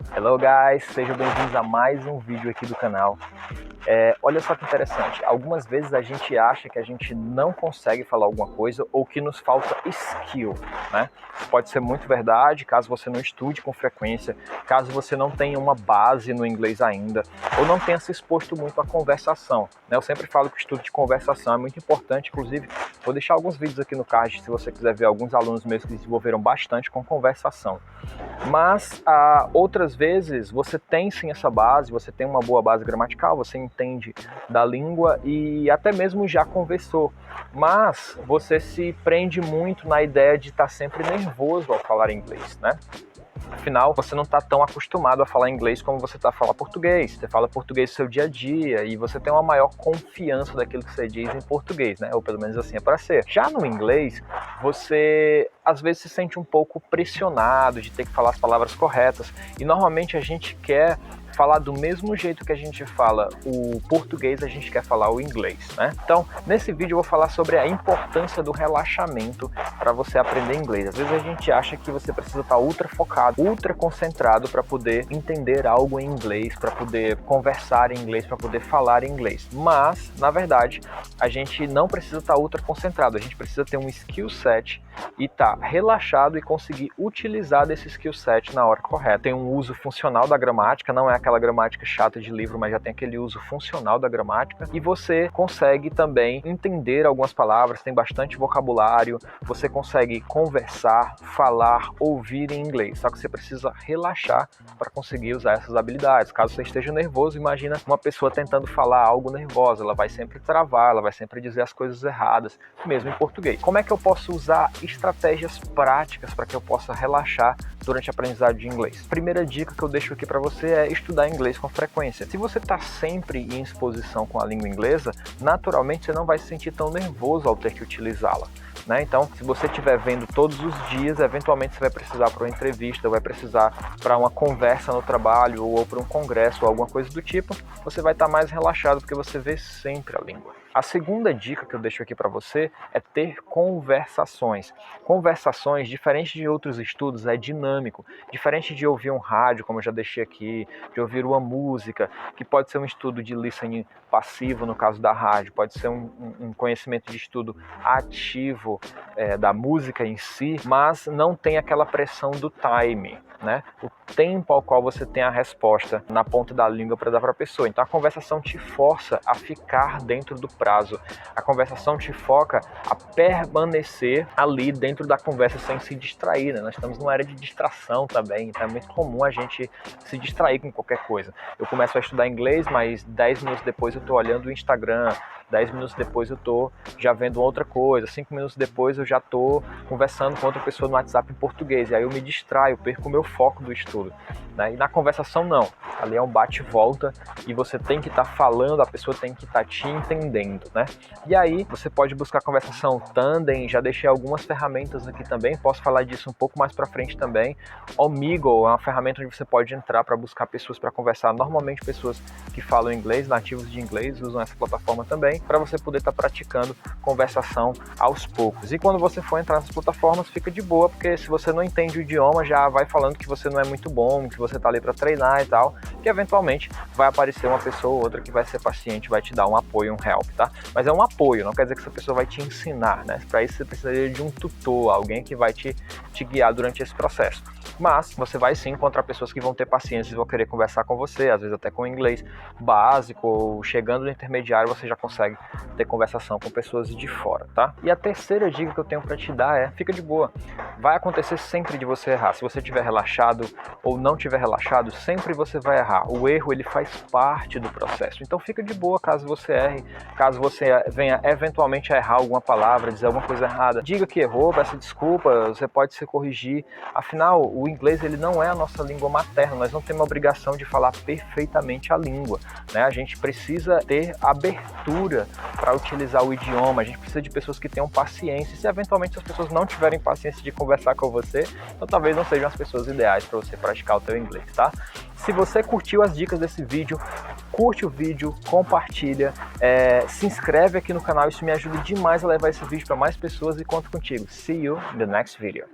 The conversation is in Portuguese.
Hello guys, sejam bem-vindos a mais um vídeo aqui do canal. Olha só que interessante, algumas vezes a gente acha que a gente não consegue falar alguma coisa ou que nos falta skill, né? Isso pode ser muito verdade caso você não estude com frequência, caso você não tenha uma base no inglês ainda, ou não tenha se exposto muito à conversação, né? Eu sempre falo que o estudo de conversação é muito importante, inclusive vou deixar alguns vídeos aqui no card se você quiser ver alguns alunos meus que desenvolveram bastante com conversação. Mas outras vezes você tem sim essa base, você tem uma boa base gramatical, você entende da língua e até mesmo já conversou, mas você se prende muito na ideia de estar sempre nervoso ao falar inglês, né? Afinal, você não está tão acostumado a falar inglês como você está a falar português. Você fala português no seu dia a dia e você tem uma maior confiança daquilo que você diz em português, né? Ou pelo menos assim é para ser. Já no inglês, você às vezes se sente um pouco pressionado de ter que falar as palavras corretas e normalmente a gente quer falar do mesmo jeito que a gente fala o português, a gente quer falar o inglês, né? Então, nesse vídeo eu vou falar sobre a importância do relaxamento para você aprender inglês. Às vezes a gente acha que você precisa estar ultra focado, ultra concentrado para poder entender algo em inglês, para poder conversar em inglês, para poder falar em inglês. Mas, na verdade, a gente não precisa estar ultra concentrado, a gente precisa ter um skill set e estar relaxado e conseguir utilizar desse skill set na hora correta. Tem um uso funcional da gramática, não é aquela gramática chata de livro, mas já tem aquele uso funcional da gramática, e você consegue também entender algumas palavras, tem bastante vocabulário, você consegue conversar, falar, ouvir em inglês, só que você precisa relaxar para conseguir usar essas habilidades. Caso você esteja nervoso, imagina uma pessoa tentando falar algo nervosa, ela vai sempre travar, ela vai sempre dizer as coisas erradas, mesmo em português. Como é que eu posso usar estratégias práticas para que eu possa relaxar durante a aprendizagem de inglês? Primeira dica que eu deixo aqui para você é estudar inglês com frequência. Se você está sempre em exposição com a língua inglesa, naturalmente você não vai se sentir tão nervoso ao ter que utilizá-la, né? Então, se você estiver vendo todos os dias, eventualmente você vai precisar para uma entrevista, vai precisar para uma conversa no trabalho ou para um congresso ou alguma coisa do tipo, você vai estar mais relaxado porque você vê sempre a língua. A segunda dica que eu deixo aqui para você é ter conversações. Conversações, diferente de outros estudos, é dinâmico. Diferente de ouvir um rádio, como eu já deixei aqui, de ouvir uma música, que pode ser um estudo de listening passivo, no caso da rádio, pode ser um conhecimento de estudo ativo da música em si, mas não tem aquela pressão do time, né? O tempo ao qual você tem a resposta na ponta da língua para dar para a pessoa. Então a conversação te força a ficar dentro do prazo. A conversação te foca a permanecer ali dentro da conversa sem se distrair, né? Nós estamos numa era de distração também, então é muito comum a gente se distrair com qualquer coisa. Eu começo a estudar inglês, mas 10 minutos depois eu estou olhando o Instagram, 10 minutos depois eu estou já vendo outra coisa, 5 minutos depois eu já estou conversando com outra pessoa no WhatsApp em português, e aí eu me distraio, perco o meu foco do estudo, né? E na conversação não, ali é um bate-volta e você tem que estar falando, a pessoa tem que estar te entendendo, né? E aí você pode buscar conversação tandem, já deixei algumas ferramentas aqui também, posso falar disso um pouco mais para frente também. Omegle é uma ferramenta onde você pode entrar para buscar pessoas para conversar, normalmente pessoas que falam inglês, nativos de inglês, usam essa plataforma também, para você poder estar praticando conversação aos poucos. E quando você for entrar nessas plataformas, fica de boa, porque se você não entende o idioma, já vai falando que você não é muito bom, que você está ali para treinar e tal, que eventualmente vai aparecer uma pessoa ou outra que vai ser paciente, vai te dar um apoio, um help, tá? Mas é um apoio, não quer dizer que essa pessoa vai te ensinar, né? Para isso você precisaria de um tutor, alguém que vai te guiar durante esse processo. Mas você vai sim encontrar pessoas que vão ter paciência e vão querer conversar com você, às vezes até com inglês básico, ou chegando no intermediário você já consegue ter conversação com pessoas de fora, tá? E a terceira dica que eu tenho para te dar é, fica de boa. Vai acontecer sempre de você errar. Se você estiver relaxado ou não estiver relaxado, sempre você vai errar. O erro, ele faz parte do processo. Então fica de boa caso você erre, caso você venha eventualmente a errar alguma palavra, dizer alguma coisa errada. Diga que errou, peça desculpa, você pode se corrigir. Afinal, o inglês, ele não é a nossa língua materna, nós não temos a obrigação de falar perfeitamente a língua, né? A gente precisa ter abertura para utilizar o idioma, a gente precisa de pessoas que tenham paciência. Se eventualmente as pessoas não tiverem paciência de conversar com você, então talvez não sejam as pessoas ideais para você praticar o teu inglês, tá? Se você curtiu as dicas desse vídeo, curte o vídeo, compartilha, se inscreve aqui no canal, isso me ajuda demais a levar esse vídeo para mais pessoas e conto contigo. See you in the next video.